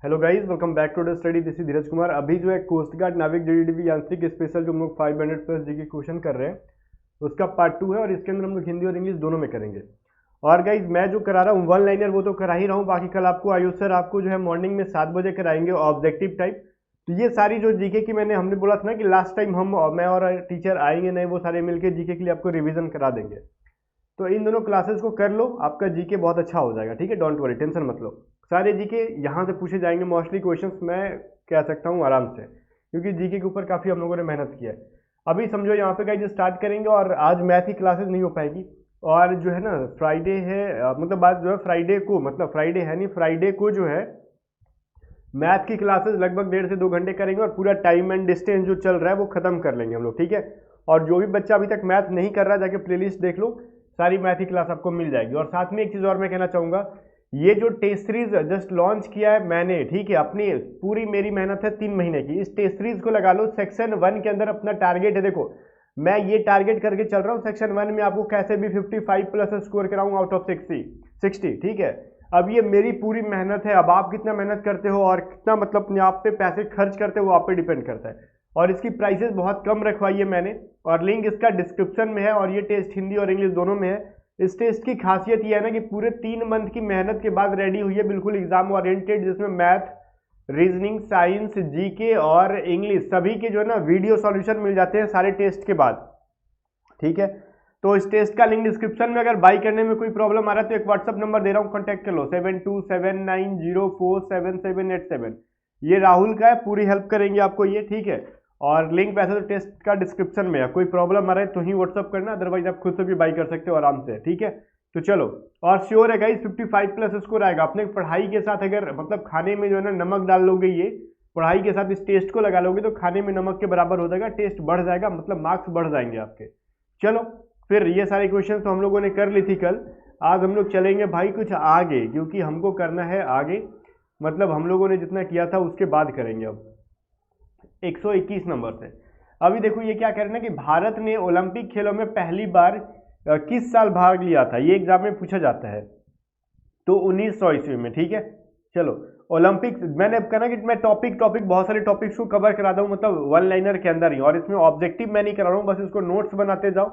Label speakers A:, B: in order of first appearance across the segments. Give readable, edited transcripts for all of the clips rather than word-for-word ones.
A: Hello guys, welcome back to the study. This is Dheeraj Kumar. अभी जो है कोस्ट गार्ड नाविक डीडीवी यांत्रिक स्पेशल जो हम लोग 500 प्लस जी के क्वेश्चन कर रहे हैं उसका पार्ट 2 है और इसके अंदर हम लोग हिंदी और इंग्लिश दोनों में करेंगे। और गाइस मैं जो करा रहा हूँ वन लाइनर वो तो करा ही रहा हूँ, बाकी कल आपको आयुष सर आपको जो है मॉर्निंग में 7 बजे कराएंगे ऑब्जेक्टिव टाइप। तो ये सारी जो जीके की हमने बोला था ना कि लास्ट टाइम मैं और टीचर आएंगे नहीं, वो सारे मिलकर जीके के लिए आपको रिविजन करा देंगे। तो इन दोनों क्लासेस को कर लो, आपका जीके बहुत अच्छा हो जाएगा। ठीक है, डोंट वरी, टेंशन मत लो। सारे जीके यहाँ से पूछे जाएंगे मोस्टली क्वेश्चंस, मैं कह सकता हूँ आराम से, क्योंकि जीके के ऊपर काफ़ी हम लोगों ने मेहनत किया है। अभी समझो यहाँ पे गाइस स्टार्ट करेंगे और आज मैथ की क्लासेस नहीं हो पाएगी। और जो है ना फ्राइडे है, मतलब बात जो है फ्राइडे को, मतलब फ्राइडे है नहीं, फ्राइडे को जो है मैथ की क्लासेस लगभग 1.5 से 2 घंटे करेंगे और पूरा टाइम एंड डिस्टेंस जो चल रहा है वो खत्म कर लेंगे हम लोग। ठीक है, और जो भी बच्चा अभी तक मैथ नहीं कर रहा जाके प्लेलिस्ट देख लो, सारी मैथ की क्लास आपको मिल जाएगी। और साथ में एक चीज़ और मैं कहना चाहूँगा, ये जो टेस्ट सीरीज जस्ट लॉन्च किया है मैंने, ठीक है, अपनी पूरी मेरी मेहनत है 3 महीने की, इस टेस्ट सीरीज को लगा लो। सेक्शन 1 के अंदर अपना टारगेट है, देखो मैं ये टारगेट करके चल रहा हूँ सेक्शन 1 में आपको कैसे भी 55 प्लस स्कोर कराऊँ आउट ऑफ 60। ठीक है, अब ये मेरी पूरी मेहनत है। अब आप कितना मेहनत करते हो और कितना मतलब अपने आप पे पैसे खर्च करते हो वो आप पे डिपेंड करता है। और इसकी प्राइसेस बहुत कम रखवाई है मैंने, और लिंक इसका डिस्क्रिप्शन में है। और ये टेस्ट हिंदी और इंग्लिश दोनों में है। इस टेस्ट की खासियत ये है ना कि पूरे 3 मंथ की मेहनत के बाद रेडी हुई है, बिल्कुल एग्जाम ओरिएंटेड, जिसमें मैथ, रीजनिंग, साइंस, जीके और इंग्लिश सभी के जो है ना वीडियो सॉल्यूशन मिल जाते हैं सारे टेस्ट के बाद। ठीक है, तो इस टेस्ट का लिंक डिस्क्रिप्शन में। अगर बाई करने में कोई प्रॉब्लम आ रहा है तो एक व्हाट्सअप नंबर दे रहा हूँ, कॉन्टैक्ट कर लो 7279047787। ये राहुल का है, पूरी हेल्प करेंगे आपको ये। ठीक है, और लिंक वैसे तो टेस्ट का डिस्क्रिप्शन में है, कोई प्रॉब्लम आ रहा है तो ही व्हाट्सअप करना, अदरवाइज आप खुद से भी बाई कर सकते हो आराम से। ठीक है, तो चलो। और श्योर है गाइस 55 प्लस स्कोर आएगा। अपने पढ़ाई के साथ अगर मतलब खाने में जो है ना नमक डाल लोगे, ये पढ़ाई के साथ इस टेस्ट को लगा लोगे तो खाने में नमक के बराबर हो जाएगा, टेस्ट बढ़ जाएगा, मतलब मार्क्स बढ़ जाएंगे आपके। चलो फिर, ये सारे क्वेश्चन तो हम लोगों ने कर ली थी कल। आज हम लोग चलेंगे भाई कुछ आगे, क्योंकि हमको करना है आगे, मतलब हम लोगों ने जितना किया था उसके बाद करेंगे अब 121 नंबर से। अभी देखो ये क्या कह रहे हैं ना कि भारत ने ओलंपिक खेलों में पहली बार किस साल भाग लिया था, ये एग्जाम में पूछा जाता है। तो 1900 ईस्वी में। ठीक है, चलो ओलंपिक मैंने अब कहना कि मैं टॉपिक बहुत सारे टॉपिक्स को कवर करा दूं, मतलब वन लाइनर के अंदर ही, और इसमें ऑब्जेक्टिव मैं नहीं करा रहा हूं, बस इसको नोट्स बनाते जाओ।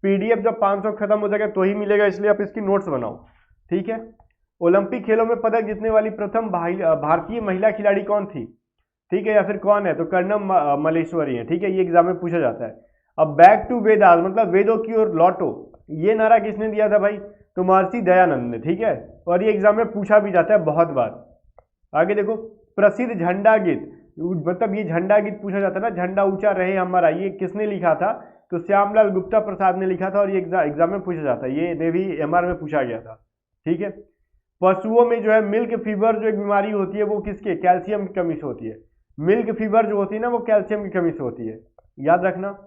A: पीडीएफ जब 500 खत्म हो जाएगा तो ही मिलेगा, इसलिए आप इसकी नोट्स बनाओ। ठीक है, ओलंपिक खेलों में पदक जीतने वाली प्रथम भारतीय महिला खिलाड़ी कौन थी? ठीक है, या फिर कौन है? तो कर्णम मलेश्वरी है। ठीक है, ये एग्जाम में पूछा जाता है। अब बैक टू वेदास, मतलब वेदों की ओर लौटो, ये नारा किसने दिया था भाई? तो महर्षि दयानंद ने। ठीक है, और ये एग्जाम में पूछा भी जाता है बहुत बार। आगे देखो, प्रसिद्ध झंडा गीत, मतलब ये झंडा गीत पूछा जाता है ना, झंडा ऊंचा रहे हमारा, ये किसने लिखा था? तो श्यामलाल गुप्ता प्रसाद ने लिखा था, और ये एग्जाम में पूछा जाता है, ये नेवी एमआर में पूछा गया था। ठीक है, पशुओं में जो है मिल्क फीवर जो एक बीमारी होती है वो किसके? कैल्शियम की कमी से होती है। मिल्क फीवर जो होती है ना वो कैल्शियम की कमी से होती है, याद रखना।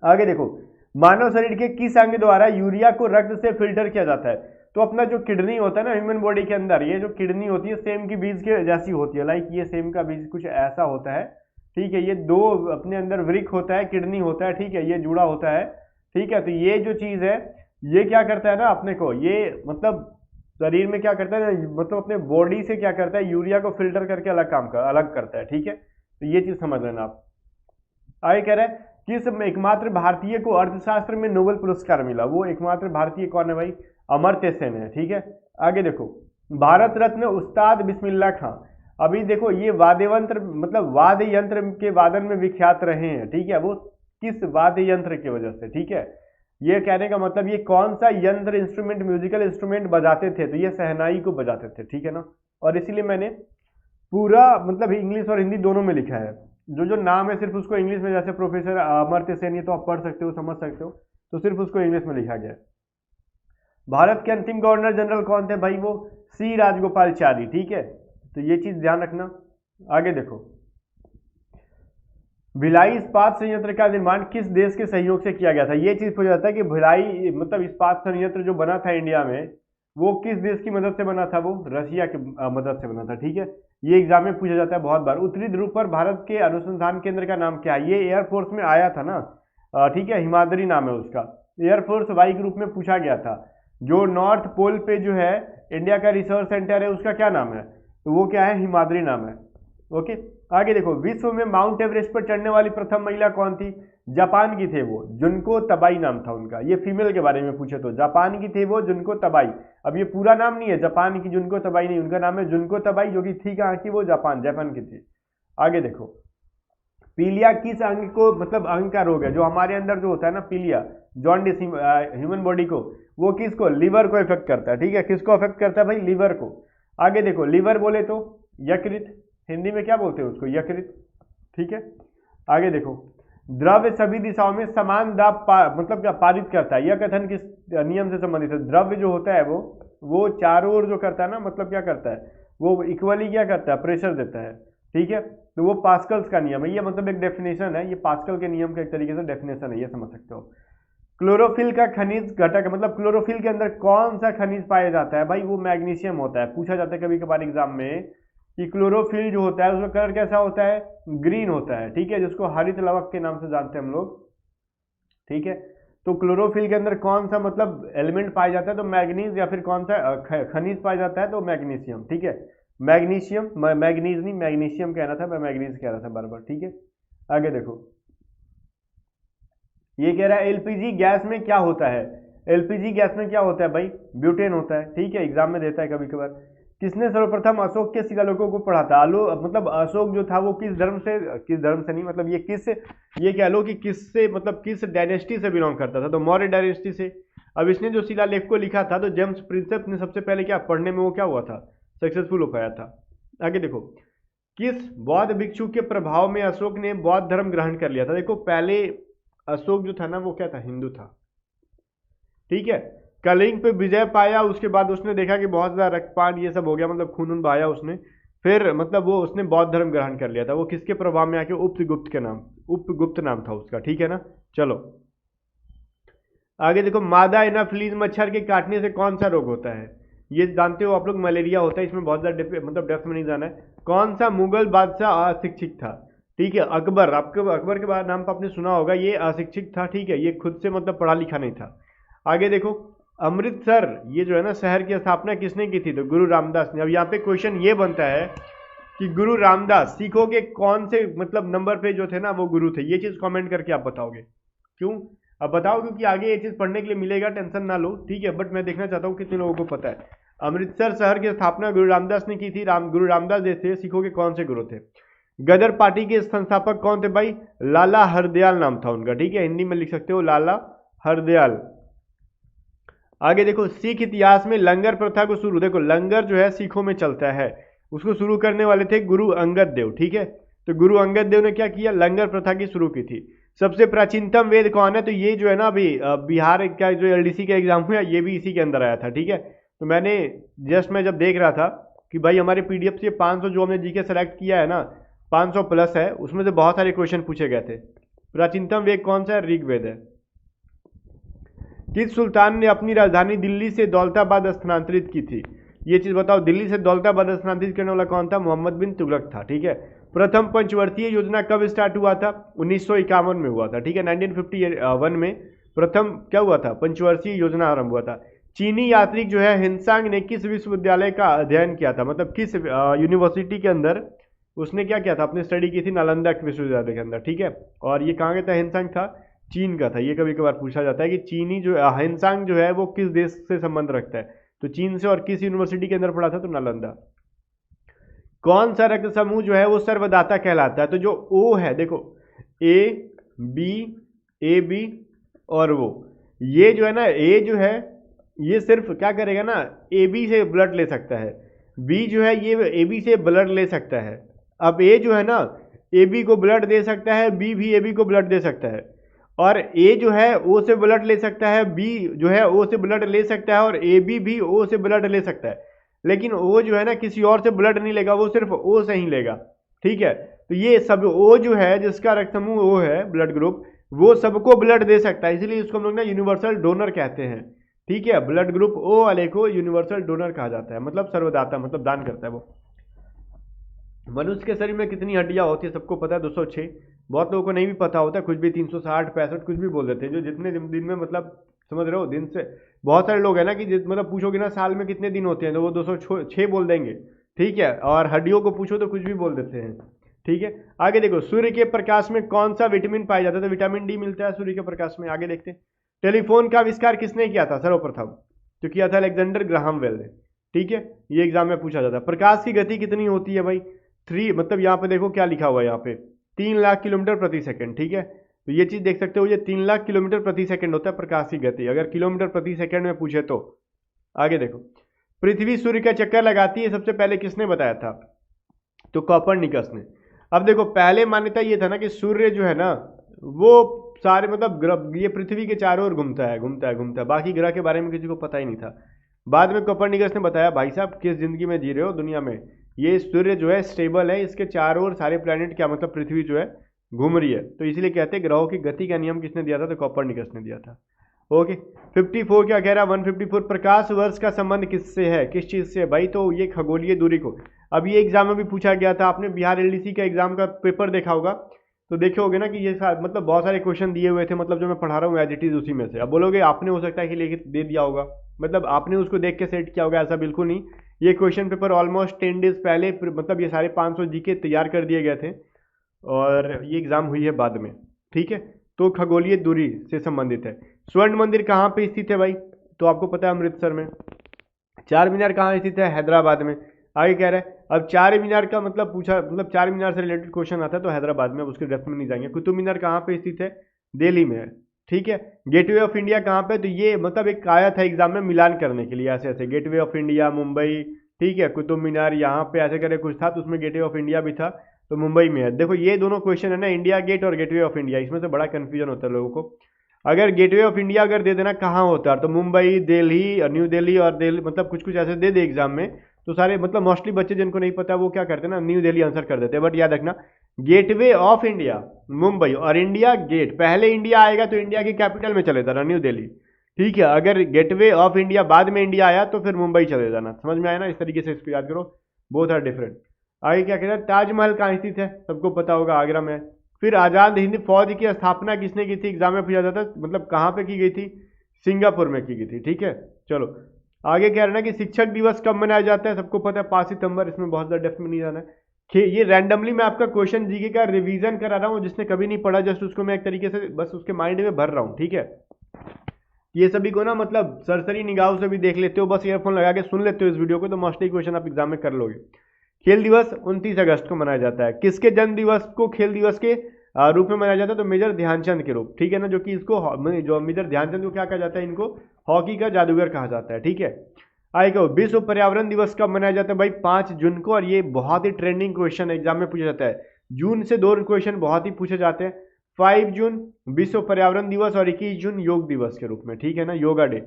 A: आगे देखो, मानव शरीर के किस अंग द्वारा यूरिया को रक्त से फिल्टर किया जाता है? तो अपना जो किडनी होता है ना ह्यूमन बॉडी के अंदर, ये जो किडनी होती है सेम की बीज के जैसी होती है, लाइक ये सेम का बीज कुछ ऐसा होता है। ठीक है, ये दो अपने अंदर वृक होता है, किडनी होता है। ठीक है, ये जुड़ा होता है। ठीक है, तो ये जो चीज है ये क्या करता है ना अपने को, ये मतलब शरीर में क्या करता है, मतलब अपने बॉडी से क्या करता है, यूरिया को फिल्टर करके अलग करता है। ठीक है, तो ये चीज समझ लेना आप। आगे कह रहे हैं किस एकमात्र भारतीय को अर्थशास्त्र में नोबेल पुरस्कार मिला? वो एकमात्र भारतीय कौन है भाई? अमर्त्य सेन है। ठीक है, आगे देखो, भारत रत्न उस्ताद बिस्मिल्लाह खां, अभी देखो ये वाद्य यंत्र, मतलब वाद्य यंत्र के वादन में विख्यात रहे हैं। ठीक है, वो किस वाद्य यंत्र की वजह से? ठीक है, ये कहने का मतलब ये कौन सा यंत्र, इंस्ट्रूमेंट, म्यूजिकल इंस्ट्रूमेंट बजाते थे? तो ये शहनाई को बजाते थे। ठीक है ना, और इसीलिए मैंने पूरा मतलब इंग्लिश और हिंदी दोनों में लिखा है। जो जो नाम है सिर्फ उसको इंग्लिश में, जैसे प्रोफेसर अमर्त्य सेन, ये तो आप पढ़ सकते हो, समझ सकते हो, तो सिर्फ उसको इंग्लिश में लिखा गया है। भारत के अंतिम गवर्नर जनरल कौन थे भाई? वो सी राजगोपालचारी। ठीक है, तो ये चीज ध्यान रखना। आगे देखो, भिलाई इस्पात संयंत्र का निर्माण किस देश के सहयोग से किया गया था? ये चीज पूछा जाता है कि भिलाई मतलब इस्पात संयंत्र जो बना था इंडिया में, वो किस देश की मदद से बना था? वो रशिया की मदद से बना था। ठीक है, ये एग्जाम में पूछा जाता है बहुत बार। उत्तरी ध्रुव पर भारत के अनुसंधान केंद्र का नाम क्या है? ये एयरफोर्स में आया था ना, ठीक है, हिमाद्री नाम है उसका। एयरफोर्स वाई ग्रुप में पूछा गया था। जो नॉर्थ पोल पे जो है इंडिया का रिसर्च सेंटर है उसका क्या नाम है? तो वो क्या है, हिमाद्री नाम है। ओके, आगे देखो, विश्व में माउंट एवरेस्ट पर चढ़ने वाली प्रथम महिला कौन थी? जापान की थे वो, जुनको तबाई नाम था उनका। ये फीमेल के बारे में पूछे तो जापान की थी वो, जुनको तबाई। अब ये पूरा नाम नहीं है जापान की जुनको तबाई नहीं, उनका नाम है जुनको तबाई, जो कि थी कहाँ की, वो जापान की थी। आगे देखो, पीलिया किस अंग को, मतलब अंग का रोग है जो हमारे अंदर जो होता है ना, पीलिया जॉन्डिस ह्यूमन बॉडी को, वो किसको, लीवर को इफेक्ट करता है। ठीक है, किसको इफेक्ट करता है भाई, लीवर को। आगे देखो, लीवर बोले तो यकृत, हिंदी में क्या बोलते हैं उसको, यकृत। ठीक है, आगे देखो, द्रव्य सभी दिशाओं में समान दाब मतलब क्या पारित करता है, यह कथन किस नियम से संबंधित है? द्रव्य जो होता है वो चारों ओर जो करता है ना, मतलब क्या करता है, वो इक्वली क्या करता है, प्रेशर देता है। ठीक है, तो वो पास्कल्स का नियम है, ये मतलब एक डेफिनेशन है, ये पास्कल के नियम का एक तरीके से डेफिनेशन है, ये समझ सकते हो। क्लोरोफिल का खनिज घटक, मतलब क्लोरोफिल के अंदर कौन सा खनिज पाया जाता है भाई? वो मैग्नीशियम होता है। पूछा जाता है कभी कभार एग्जाम में कि क्लोरोफिल जो होता है उसका कलर कैसा होता है, ग्रीन होता है। ठीक है, जिसको हरित लवक के नाम से जानते हैं हम लोग। ठीक है, तो क्लोरोफिल के अंदर कौन सा मतलब एलिमेंट पाया जाता है, तो मैग्नीज, या फिर कौन सा खनिज पाया जाता है, तो मैग्नीशियम। ठीक है, मैग्नीशियम, मैग्नीज नहीं मैग्नीशियम कहना था, मैं मैग्नीज कह रहा था बार बार। ठीक है, आगे देखो, ये कह रहा है एलपीजी गैस में क्या होता है? एलपीजी गैस में क्या होता है भाई? ब्यूटेन होता है। ठीक है, एग्जाम में देता है कभी कभार। किसने सर्वप्रथम अशोक के शिलालेखों को पढ़ा था? मतलब अशोक जो था वो किस धर्म से नहीं, मतलब ये कह लो कि किससे, मतलब किस डायनेस्टी से बिलोंग करता था, तो मौर्य डायनेस्टी से। अब इसने जो शिलालेख को लिखा था, तो जेम्स प्रिंसेप ने सबसे पहले क्या पढ़ने में वो क्या हुआ था, सक्सेसफुल हो पाया था। आगे देखो, किस बौद्ध भिक्षु के प्रभाव में अशोक ने बौद्ध धर्म ग्रहण कर लिया था? देखो, पहले अशोक जो था ना वो क्या था, हिंदू था। ठीक है, कलिंग पे विजय पाया, उसके बाद उसने देखा कि बहुत ज्यादा रक्तपात ये सब हो गया, मतलब खून बहाया उसने, फिर मतलब वो उसने बौद्ध धर्म ग्रहण कर लिया था। वो किसके प्रभाव में आके, उपगुप्त नाम था उसका। ठीक है ना, चलो आगे देखो, मादा एनाफिलीज मच्छर के काटने से कौन सा रोग होता है? ये जानते हो आप लोग, मलेरिया होता है। इसमें बहुत ज्यादा मतलब डेप्थ में नहीं जाना है। कौन सा मुगल बादशाह अशिक्षित था? ठीक है, अकबर। आपको अकबर के बाद नाम तो आपने सुना होगा, ये अशिक्षित था। ठीक है, ये खुद से मतलब पढ़ा लिखा नहीं था। आगे देखो, अमृतसर ये जो है ना शहर की स्थापना किसने की थी? तो गुरु रामदास ने। अब यहाँ पे क्वेश्चन ये बनता है कि गुरु रामदास सिखों के कौन से मतलब नंबर पे जो थे ना वो गुरु थे? ये चीज कमेंट करके आप बताओगे। क्यों? अब बताओ, क्योंकि आगे ये चीज पढ़ने के लिए मिलेगा, टेंशन ना लो। ठीक है, बट मैं देखना चाहता हूँ कितने लोगों को पता है। अमृतसर शहर की स्थापना गुरु रामदास ने की थी। गुरु रामदास जैसे सिखों के कौन से गुरु थे? गदर पार्टी के संस्थापक कौन थे भाई? लाला हरदयाल नाम था उनका। ठीक है, हिंदी में लिख सकते हो लाला हरदयाल। आगे देखो, सिख इतिहास में लंगर प्रथा को शुरू, देखो लंगर जो है सिखों में चलता है, उसको शुरू करने वाले थे गुरु अंगद देव। ठीक है, तो गुरु अंगद देव ने क्या किया, लंगर प्रथा की शुरू की थी। सबसे प्राचीनतम वेद कौन है? तो ये जो है ना अभी बिहार का जो एलडीसी का एग्जाम हुआ ये भी इसी के अंदर आया था। ठीक है, तो मैंने जस्ट मैं जब देख रहा था कि भाई हमारे पीडीएफ से 500 जो हमने जीके सेलेक्ट किया है ना, 500 प्लस है, उसमें से बहुत सारे क्वेश्चन पूछे गए थे। प्राचीनतम वेद कौन सा है? ऋग्वेद है। किस सुल्तान ने अपनी राजधानी दिल्ली से दौलताबाद स्थानांतरित की थी? ये चीज बताओ, दिल्ली से दौलताबाद स्थानांतरित करने वाला कौन था? मोहम्मद बिन तुगलक था। ठीक है, प्रथम पंचवर्षीय योजना कब स्टार्ट हुआ था? 1951 में हुआ था। ठीक है, 1951 में प्रथम क्या हुआ था? पंचवर्षीय योजना आरंभ हुआ था। चीनी यात्री जो है हिंसांग ने किस विश्वविद्यालय का अध्ययन किया था? मतलब किस यूनिवर्सिटी के अंदर उसने क्या किया था? अपनी स्टडी की थी नालंदा विश्वविद्यालय के अंदर। ठीक है, और ये कहाँ का था? हिंसांग था चीन का था। ये कभी कभार पूछा जाता है कि चीनी जो हिंसांग जो है वो किस देश से संबंध रखता है, तो चीन से। और किस यूनिवर्सिटी के अंदर पढ़ा था? तो नालंदा। कौन सा रक्त समूह जो है वो सर्वदाता कहलाता है? तो जो ओ है, देखो ए बी और वो, ये जो है ना ए जो है ये सिर्फ क्या करेगा ना, ए बी से ब्लड ले सकता है। बी जो है ये ए बी से ब्लड ले सकता है। अब ए जो है ना ए बी को ब्लड दे सकता है, बी भी ए बी को ब्लड दे सकता है। और ए जो है ओ से ब्लड ले सकता है, बी जो है ओ से ब्लड ले सकता है, और ए बी भी ओ से ब्लड ले सकता है। लेकिन ओ जो है ना किसी और से ब्लड नहीं लेगा, वो सिर्फ ओ से ही लेगा। ठीक है, तो ये सब ओ जो है जिसका रक्त समूह ओ है, ब्लड ग्रुप, वो सबको ब्लड दे सकता है, इसलिए इसको हम लोग ना यूनिवर्सल डोनर कहते हैं। ठीक है, ब्लड ग्रुप ओ वाले को यूनिवर्सल डोनर कहा जाता है, मतलब सर्वदाता, मतलब दान करता है वो। मनुष्य के शरीर में कितनी हड्डियां होती है? सबको पता है 206। बहुत लोगों को नहीं भी पता होता, कुछ भी 360 65 कुछ भी बोल देते हैं, जो जितने दिन में मतलब समझ रहे हो दिन से। बहुत सारे लोग हैं ना कि मतलब पूछोगे ना साल में कितने दिन होते हैं, तो वो 206 बोल देंगे। ठीक है, और हड्डियों को पूछो तो कुछ भी बोल देते हैं। ठीक है, आगे देखो, सूर्य के प्रकाश में कौन सा विटामिन पाया जाता है? तो विटामिन डी मिलता है सूर्य के प्रकाश में। आगे देखते हैं, टेलीफोन का आविष्कार किसने किया था सर्वप्रथम? तो किया था अलेक्जेंडर ग्राहम बेल ने। ठीक है, ये एग्जाम में पूछा जाता है। प्रकाश की गति कितनी होती है भाई? 3, मतलब यहाँ पे देखो क्या लिखा हुआ है यहाँ पे, 3 लाख किलोमीटर प्रति सेकंड। ठीक है, तो ये चीज देख सकते हो, ये 3 लाख किलोमीटर प्रति सेकंड होता है प्रकाश की गति, अगर किलोमीटर प्रति सेकंड में पूछे तो। आगे देखो, पृथ्वी सूर्य का चक्कर लगाती है सबसे पहले किसने बताया था? तो कोपरनिकस ने। अब देखो, पहले मान्यता ये था ना कि सूर्य जो है ना वो सारे मतलब ग्रह, ये पृथ्वी के चारों ओर घूमता है घूमता है घूमता है, बाकी ग्रह के बारे में किसी को पता ही नहीं था। बाद में कोपरनिकस ने बताया, भाई साहब किस जिंदगी में जी रहे हो दुनिया में, ये सूर्य जो है स्टेबल है, इसके चारों ओर सारे प्लैनेट, क्या मतलब पृथ्वी जो है घूम रही है, तो इसलिए कहते हैं ग्रहों की गति का नियम किसने दिया था? तो कोपरनिकस ने दिया था। ओके, 54 क्या कह रहा है? 154 प्रकाश वर्ष का संबंध किससे है, किस चीज से है भाई? तो ये खगोलीय दूरी को। अब ये एग्जाम में भी पूछा गया था, आपने बिहार एलडीसी का एग्जाम का पेपर देखा होगा तो देखे होगे ना कि ये मतलब बहुत सारे क्वेश्चन दिए हुए थे, मतलब जो मैं पढ़ा रहा हूँ एज इट इज उसी में से। अब बोलोगे आपने हो सकता है कि लेके दे दिया होगा, मतलब आपने उसको देख के सेट किया होगा, ऐसा बिल्कुल नहीं। ये क्वेश्चन पेपर ऑलमोस्ट 10 डेज पहले, मतलब ये सारे 500 जीके तैयार कर दिए गए थे और ये एग्जाम हुई है बाद में। ठीक है, तो खगोलीय दूरी से संबंधित है। स्वर्ण मंदिर कहाँ पे स्थित है भाई? तो आपको पता है अमृतसर में। चार मीनार कहाँ स्थित है? हैदराबाद में। आगे कह रहे हैं, अब चार मीनार का मतलब पूछा, मतलब चार मीनार से रिलेटेड क्वेश्चन आता है तो हैदराबाद में, अब उसके डेप्थ में नहीं जाएंगे। कुतुब मीनार कहाँ पे स्थित है? दिल्ली में है। ठीक है, गेटवे ऑफ इंडिया कहाँ पे? तो ये मतलब एक आया था एग्जाम में मिलान करने के लिए, ऐसे ऐसे गेटवे ऑफ इंडिया मुंबई, ठीक है, कुतुब मीनार यहाँ पे ऐसे करे कुछ था, तो उसमें गेटवे ऑफ इंडिया भी था, तो मुंबई में है। देखो ये दोनों क्वेश्चन है ना, इंडिया गेट और गेटवे ऑफ इंडिया, इसमें से बड़ा कंफ्यूजन होता है लोगों को। अगर गेटवे ऑफ इंडिया अगर दे देना कहाँ होता है, तो मुंबई, दिल्ली, न्यू दिल्ली और दिल्ली, मतलब कुछ कुछ ऐसे दे दे एग्जाम में, तो सारे मतलब मोस्टली बच्चे जिनको नहीं पता वो क्या करते हैं ना, न्यू दिल्ली आंसर कर देते हैं। बट याद रखना, गेटवे ऑफ इंडिया मुंबई और इंडिया गेट, पहले इंडिया आएगा तो इंडिया की कैपिटल में चले जाना न्यू दिल्ली। ठीक है, अगर गेटवे ऑफ इंडिया बाद में इंडिया आया तो फिर मुंबई चले जाना। समझ में आया ना? इस तरीके से इसको याद करो, बोथ आर डिफरेंट। आगे क्या कह रहा है? ताजमहल कहाँ स्थित है? सबको पता होगा, आगरा में। फिर आजाद हिंद फौज की स्थापना किसने की थी? एग्जाम में पूछा जाता है, मतलब कहाँ पे की गई थी? सिंगापुर में की गई थी। ठीक है, चलो आगे कह रहे हैं कि शिक्षक दिवस कब मनाया जाता है? सबको पता है 5 सितंबर। इसमें बहुत ज़्यादा डेप्थ में नहीं जाना है। ये रैंडमली मैं आपका क्वेश्चन जीके का रिवीजन करा रहा हूँ, जिसने कभी नहीं पढ़ा जस्ट उसको मैं एक तरीके से बस उसके माइंड में भर रहा हूँ। ठीक है, ये सभी को ना मतलब सरसरी निगाहों से भी देख लेते हो, बस ईयरफोन लगा के सुन लेते हो इस वीडियो को, तो मोस्टली क्वेश्चन आप एग्जाम में कर लोगे। खेल दिवस 29 अगस्त को मनाया जाता है। किसके जन्म दिवस को खेल दिवस के रूप में मनाया जाता है? तो मेजर ध्यानचंद के रूप। ठीक है ना, जो कि इसको जो मेजर ध्यानचंद को क्या कहा जाता है? इनको हॉकी का जादूगर कहा जाता है। ठीक है, आएगा विश्व पर्यावरण दिवस कब मनाया जाता है भाई? 5 जून को। और ये बहुत ही ट्रेंडिंग क्वेश्चन एग्जाम में पूछा जाता है। जून से 2 क्वेश्चन बहुत ही पूछे जाते हैं। 5 जून विश्व पर्यावरण दिवस और 21 जून योग दिवस के रूप में। ठीक है ना, योगा डे।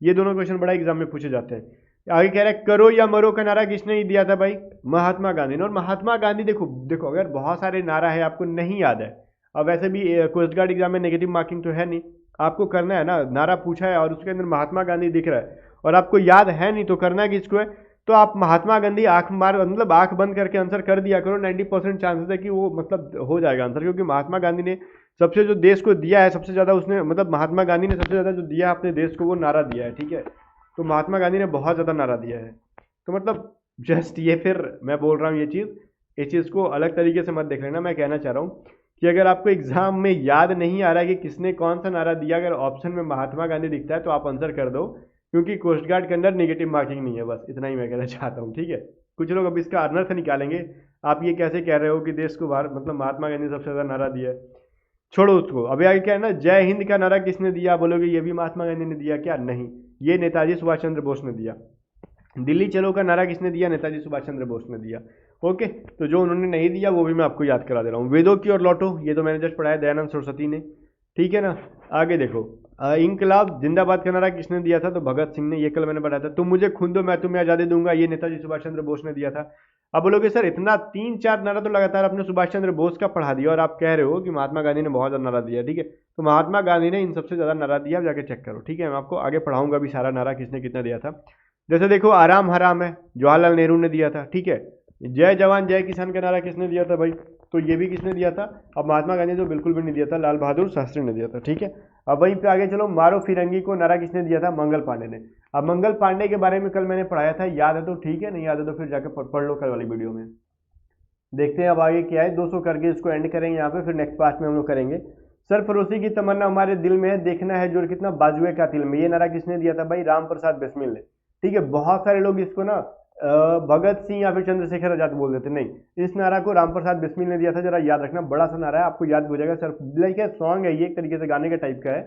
A: ये दोनों क्वेश्चन बड़ा एग्जाम में पूछे जाते हैं। आगे कह रहा है, करो या मरो का नारा किसने दिया था भाई? महात्मा गांधी ने। और महात्मा गांधी देखो देखो, अगर बहुत सारे नारा है आपको नहीं याद है, अब वैसे भी कोस्ट गार्ड एग्जाम में नेगेटिव मार्किंग तो है नहीं, आपको करना है ना, नारा पूछा है और उसके अंदर महात्मा गांधी दिख रहा है और आपको याद है नहीं, तो करना है किसको है? तो आप महात्मा गांधी आंख मार मतलब आंख बंद करके आंसर कर दिया करो। 90% चांसेस है कि वो मतलब हो जाएगा आंसर, क्योंकि महात्मा गांधी ने सबसे जो देश को दिया है, सबसे ज़्यादा उसने मतलब महात्मा गांधी ने सबसे ज़्यादा जो दिया है अपने देश को, वो नारा दिया है। ठीक है, तो महात्मा गांधी ने बहुत ज़्यादा नारा दिया है। तो मतलब जस्ट ये, फिर मैं बोल रहा हूँ ये चीज़, इस चीज़ को अलग तरीके से मत देख लेना। मैं कहना चाह रहा हूँ कि अगर आपको एग्जाम में याद नहीं आ रहा है कि किसने कौन सा नारा दिया, अगर ऑप्शन में महात्मा गांधी दिखता है तो आप आंसर कर दो, क्योंकि कोस्ट गार्ड के अंदर नेगेटिव मार्किंग नहीं है। बस इतना ही मैं कहना चाहता हूँ। ठीक है, कुछ लोग अब इसका अनर्थ निकालेंगे, आप ये कैसे कह रहे हो कि देश को बाहर मतलब महात्मा गांधी ने सबसे ज़्यादा नारा दिया है, छोड़ो उसको। अभी आगे क्या है ना, जय हिंद का नारा किसने दिया? बोलोगे ये भी महात्मा गांधी ने दिया क्या? नहीं, ये नेताजी सुभाष चंद्र बोस ने दिया। दिल्ली चलो का नारा किसने दिया? नेताजी सुभाष चंद्र बोस ने दिया। ओके, तो जो उन्होंने नहीं दिया वो भी मैं आपको याद करा दे रहा हूँ। वेदों की और लौटो, ये तो मैंने जस्ट पढ़ाया, दयानंद सरस्वती ने। ठीक है ना, आगे देखो, इंकलाब जिंदाबाद का नारा किसने दिया था? तो भगत सिंह ने। ये कल मैंने बताया था। तुम मुझे खून दो मैं तुम्हें आज़ादी दूंगा, ये नेताजी सुभाष चंद्र बोस ने दिया था। अब बोलोगे सर इतना 3-4 नारा तो लगातार आपने सुभाष चंद्र बोस का पढ़ा दिया और आप कह रहे हो कि महात्मा गांधी ने बहुत ज़्यादा नारा दिया। ठीक है, तो महात्मा गांधी ने इन सबसे ज़्यादा नारा दिया, जाके चेक करो। ठीक है, मैं आपको आगे पढ़ाऊंगा भी सारा नारा किसने कितना दिया था। जैसे देखो, आराम हराम है, जवाहरलाल नेहरू ने दिया था। ठीक है, जय जवान जय किसान का नारा किसने दिया था भाई? तो ये भी किसने दिया था? अब महात्मा गांधी तो बिल्कुल भी नहीं दिया था, लाल बहादुर शास्त्री ने दिया था, ठीक है। अब वहीं पे आगे चलो, मारो फिरंगी को नारा किसने दिया था? मंगल पांडे ने। अब मंगल पांडे के बारे में कल मैंने पढ़ाया था, याद है तो ठीक है, नहीं याद है तो फिर जाकर पढ़ लो कल वाली वीडियो में। देखते हैं अब आगे क्या है। 200 करके इसको एंड करेंगे यहाँ पे, फिर नेक्स्ट पार्ट में हम लोग करेंगे। सरफरोशी की तमन्ना हमारे दिल में है, देखना है जोर कितना बाजुए का तिल में। ये नारा किसने दिया था भाई? राम प्रसाद बिस्मिल ने, ठीक है। बहुत सारे लोग इसको ना भगत सिंह या फिर चंद्रशेखर आजाद बोल देते, नहीं, इस नारा को राम प्रसाद बिस्मिल ने दिया था। जरा याद रखना, बड़ा सा नारा है, आपको याद हो जाएगा। सर लाइक सॉन्ग है ये, एक तरीके से गाने के टाइप का है,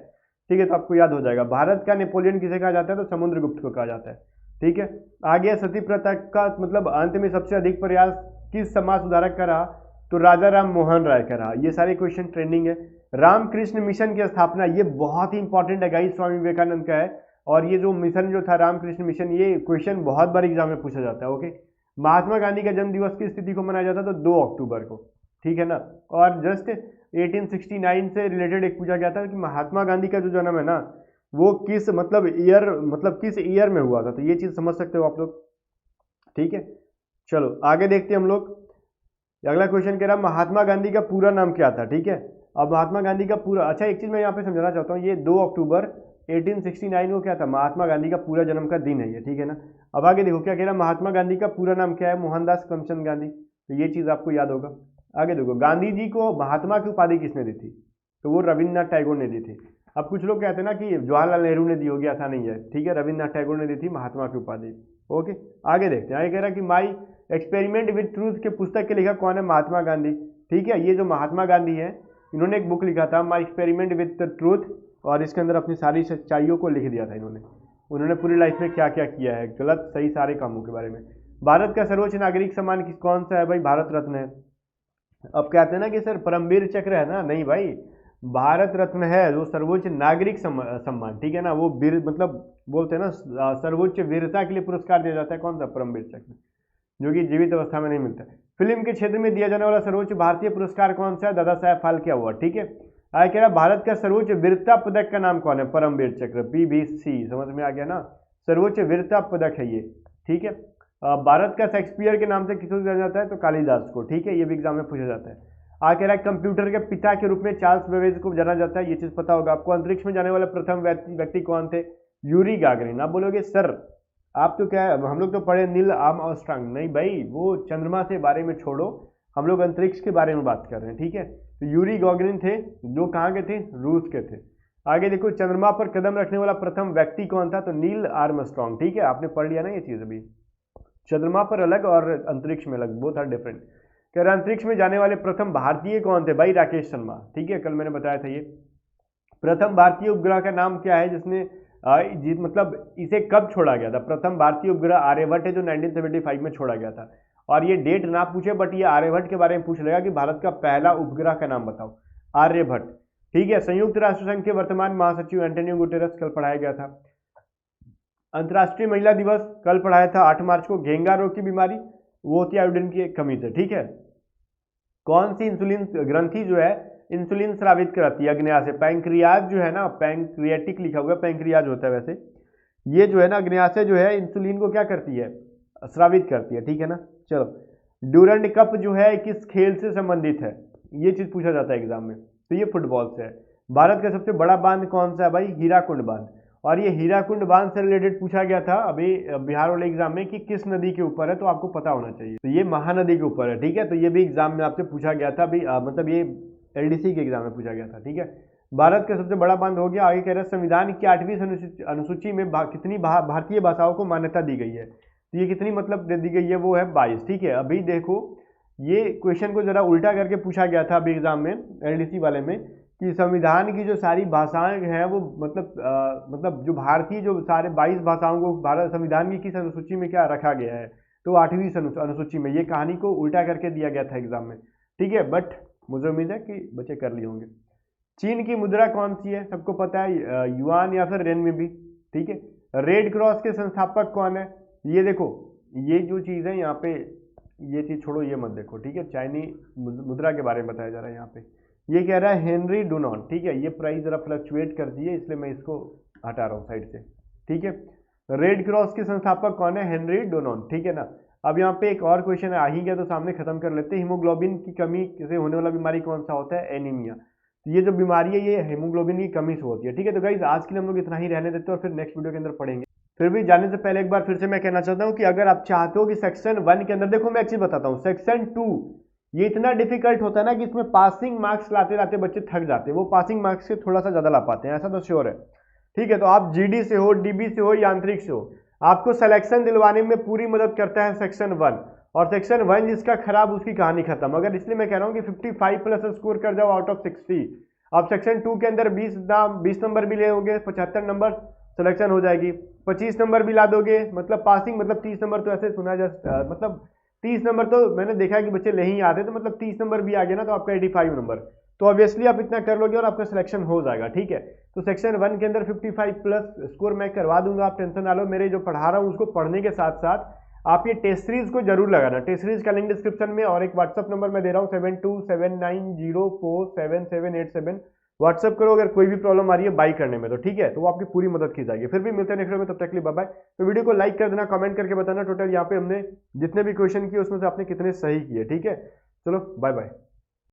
A: ठीक है, तो आपको याद हो जाएगा। भारत का नेपोलियन किसे कहा जाता है? तो समुद्रगुप्त को कहा जाता है, ठीक है। आगे सती प्रथा का मतलब अंत में सबसे अधिक प्रयास किस समाज सुधारक का रहा? तो राजा राम मोहन राय का रहा। ये सारे क्वेश्चन ट्रेंडिंग है। रामकृष्ण मिशन की स्थापना, ये बहुत ही इंपॉर्टेंट है गाइस, स्वामी विवेकानंद का है। और ये जो मिशन जो था रामकृष्ण मिशन, ये क्वेश्चन बहुत बार एग्जाम में पूछा जाता है, ओके। महात्मा गांधी का जन्म दिवस किस तिथि को मनाया जाता है? तो 2 अक्टूबर को, ठीक है ना। और जस्ट 1869 से रिलेटेड एक पूछा गया था कि महात्मा गांधी का जो जन्म है ना, वो किस किस ईयर में हुआ था, तो ये चीज समझ सकते हो आप लोग, ठीक है। चलो आगे देखते हैं हम लोग। अगला क्वेश्चन कह रहा है महात्मा गांधी का पूरा नाम क्या था, ठीक है। अब महात्मा गांधी का पूरा, अच्छा एक चीज मैं यहाँ पे समझाना चाहता हूँ, ये 2 अक्टूबर 1869 को क्या था? महात्मा गांधी का पूरा जन्म का दिन है ये, ठीक है ना। अब आगे देखो क्या कह रहा है, महात्मा गांधी का पूरा नाम क्या है? मोहनदास करमचंद गांधी, तो ये चीज आपको याद होगा। आगे देखो, गांधी जी को महात्मा की उपाधि किसने दी थी? तो वो रविन्द्रनाथ टैगोर ने दी थी। अब कुछ लोग कहते हैं ना कि जवाहरलाल नेहरू ने दी होगी, ऐसा नहीं है, ठीक है, रविन्द्रनाथ टैगोर ने दी थी महात्मा की उपाधि, ओके। आगे देखते हैं, आगे कह रहा है कि माई एक्सपेरिमेंट विद ट्रूथ के पुस्तक के लेखक कौन है? महात्मा गांधी, ठीक है। ये जो महात्मा गांधी है, इन्होंने एक बुक लिखा था माई एक्सपेरिमेंट विद ट्रूथ, और इसके अंदर अपनी सारी सच्चाइयों को लिख दिया था उन्होंने पूरी लाइफ में क्या क्या किया है, गलत सही सारे कामों के बारे में। भारत का सर्वोच्च नागरिक सम्मान कौन सा है भाई? भारत रत्न है। अब कहते हैं ना कि सर परमवीर चक्र है ना, नहीं भाई, भारत रत्न है जो सर्वोच्च नागरिक सम्मान, ठीक है ना। वो बोलते हैं ना सर्वोच्च वीरता के लिए पुरस्कार दिया जाता है, कौन सा? परमवीर चक्र, जो कि जीवित अवस्था में नहीं मिलता। फिल्म के क्षेत्र में दिया जाने वाला सर्वोच्च भारतीय पुरस्कार कौन सा है? दादा साहेब फाल्के अवार्ड, ठीक है। आगे कह रहा भारत का सर्वोच्च वीरता पदक का नाम कौन है? परमवीर चक्र, PVC, समझ में आ गया ना, सर्वोच्च वीरता पदक है ये, ठीक है। भारत का शेक्सपियर के नाम से किसको जाना जाता है? तो कालिदास को, ठीक है, ये भी एग्जाम में पूछा जाता है। आगे कह रहा है कंप्यूटर के पिता के रूप में चार्ल्स बेबेज को जाना जाता है, ये चीज पता होगा आपको। अंतरिक्ष में जाने वाले प्रथम व्यक्ति कौन थे? Yuri Gagarin. आप बोलोगे सर आप तो क्या है, हम लोग तो पढ़े नील आर्मस्ट्रांग, नहीं भाई, वो चंद्रमा से बारे में छोड़ो, हम लोग अंतरिक्ष के बारे में बात कर रहे हैं, ठीक है। तो यूरी गागरिन थे, जो कहाँ के थे? रूस के थे। आगे देखो, चंद्रमा पर कदम रखने वाला प्रथम व्यक्ति कौन था? तो नील आर्मस्ट्रांग, ठीक है, आपने पढ़ लिया ना ये चीज अभी। चंद्रमा पर अलग और अंतरिक्ष में अलग, बोथ आर डिफरेंट। कह रहा अंतरिक्ष में जाने वाले प्रथम भारतीय कौन थे भाई? राकेश शर्मा, ठीक है, कल मैंने बताया था ये। प्रथम भारतीय उपग्रह का नाम क्या है जिसने इसे कब छोड़ा गया था? प्रथम भारतीय उपग्रह आर्यभट्ट है, जो 1975 में छोड़ा गया था। और ये डेट ना पूछे, बट ये आर्यभट्ट के बारे में पूछ लेगा कि भारत का पहला उपग्रह का नाम बताओ, आर्यभट्ट, ठीक है। संयुक्त राष्ट्र संघ के वर्तमान महासचिव एंटोनियो गुटेरस, कल पढ़ाया गया था। अंतर्राष्ट्रीय महिला दिवस कल पढ़ाया था 8 मार्च को। घेंगा रोग की बीमारी वो होती है आयोडीन की कमी से, ठीक है। कौन सी इंसुलिन ग्रंथि जो है इंसुलिन स्रावित कराती है अग्न्याशय से? पैंक्रियाज जो है ना, पैंक्रियाटिक लिखा हुआ है, पैंक्रियाज होता है वैसे, ये जो है ना अग्न्याशय जो है इंसुलिन को क्या करती है? स्रावित करती है, ठीक है ना। चलो, ड्यूरेंट कप जो है किस खेल से संबंधित है? ये चीज पूछा जाता है एग्जाम में, तो ये फुटबॉल से है। भारत का सबसे बड़ा बांध कौन सा है भाई? हीराकुंड बांध। और ये हीराकुंड बांध से रिलेटेड पूछा गया था अभी बिहार वाले एग्जाम में कि किस नदी के ऊपर है, तो आपको पता होना चाहिए, तो ये महानदी के ऊपर है, ठीक है। तो ये भी एग्जाम में आपसे पूछा गया था अभी, ये LDC के एग्जाम में पूछा गया था, ठीक है। भारत का सबसे बड़ा बांध हो गया। आगे कह रहे हैं संविधान की 8वीं अनुसूची में कितनी भारतीय भाषाओं को मान्यता दी गई है? तो ये कितनी दे दी गई है? वो है 22, ठीक है। अभी देखो ये क्वेश्चन को जरा उल्टा करके पूछा गया था अभी एग्जाम में LDC वाले में, कि संविधान की जो सारी भाषाएं हैं वो जो भारतीय जो सारे 22 भाषाओं को भारत संविधान की किस अनुसूची में क्या रखा गया है? तो 8वीं अनुसूची में। ये कहानी को उल्टा करके दिया गया था एग्जाम में, ठीक है, बट मुझे उम्मीद है कि बच्चे कर लिए होंगे। चीन की मुद्रा कौन सी है? सबको पता है, युआन या फिर रेनमिनबी, ठीक है। रेड क्रॉस के संस्थापक कौन है? ये देखो, ये जो चीज़ है यहाँ पे, ये चीज़ छोड़ो, ये मत देखो, ठीक है। चाइनीज मुद्रा के बारे में बताया जा रहा है यहाँ पे। ये कह रहा है हेनरी डुनॉन्ट, ठीक है। ये प्राइस जरा फ्लक्चुएट करती है, इसलिए मैं इसको हटा रहा हूँ साइड से, ठीक है। रेड क्रॉस के संस्थापक कौन है? हेनरी डुनॉन्ट, ठीक है ना। अब यहाँ पे एक और क्वेश्चन आ ही गया तो सामने खत्म कर लेते हैं। हीमोग्लोबिन की कमी से होने वाला बीमारी कौन सा होता है? एनीमिया। तो ये जो बीमारी है ये हीमोग्लोबिन की कमी से होती है। ठीक है, तो गाइज आज के लिए हम लोग इतना ही रहने देते हैं और फिर नेक्स्ट वीडियो के अंदर पढ़ेंगे। फिर भी जाने से पहले एक बार फिर से मैं कहना चाहता हूँ कि अगर आप चाहते हो कि सेक्शन 1 के अंदर, देखो मैं एक चीज बताता हूँ, सेक्शन 2 ये इतना डिफिकल्ट होता है ना कि इसमें पासिंग मार्क्स लाते लाते बच्चे थक जाते हैं, वो पासिंग मार्क्स से थोड़ा सा ज्यादा ला पाते हैं, ऐसा तो श्योर है। ठीक है, तो आप जीडी से हो, डीबी से हो, यांत्रिक से हो, आपको सिलेक्शन दिलवाने में पूरी मदद करता है सेक्शन 1। और सेक्शन 1 जिसका खराब उसकी कहानी खत्म। अगर इसलिए मैं कह रहा हूँ कि 55 प्लस स्कोर कर जाओ आउट ऑफ 60। आप सेक्शन 2 के अंदर 20 नंबर भी ले होगे, 75 नंबर सिलेक्शन हो जाएगी। 25 नंबर भी ला दोगे मतलब पासिंग, मतलब 30 नंबर तो ऐसे सुना जा मतलब 30 नंबर तो मैंने देखा है कि बच्चे ले ही आते, तो मतलब 30 नंबर भी आ गया ना तो आपका 85 नंबर, तो ऑब्वियसली आप इतना कर लोगे और आपका सिलेक्शन हो जाएगा। ठीक है, तो सेक्शन 1 के अंदर 55 प्लस स्कोर मैं करवा दूंगा, आप टेंशन ना लो। मेरे जो पढ़ा रहा हूँ उसको पढ़ने के साथ साथ आप ये टेस्ट सीरीज को जरूर लगाना। टेस्ट सीरीज का लिंक डिस्क्रिप्शन में और एक व्हाट्सअप नंबर मैं दे रहा हूँ 7279047787। व्हाट्सअप करो अगर कोई भी प्रॉब्लम आ रही है बाई करने में, तो ठीक है, तो वो आपकी पूरी मदद की जाएगी। फिर भी मिलते हैं नेक्स्ट वीडियो में, तब तक के लिए बाय बाय। तो वीडियो को लाइक कर देना, कमेंट करके बताना टोटल यहाँ पे हमने जितने भी क्वेश्चन किए उसमें से आपने कितने सही किए। ठीक है, चलो बाय बाय।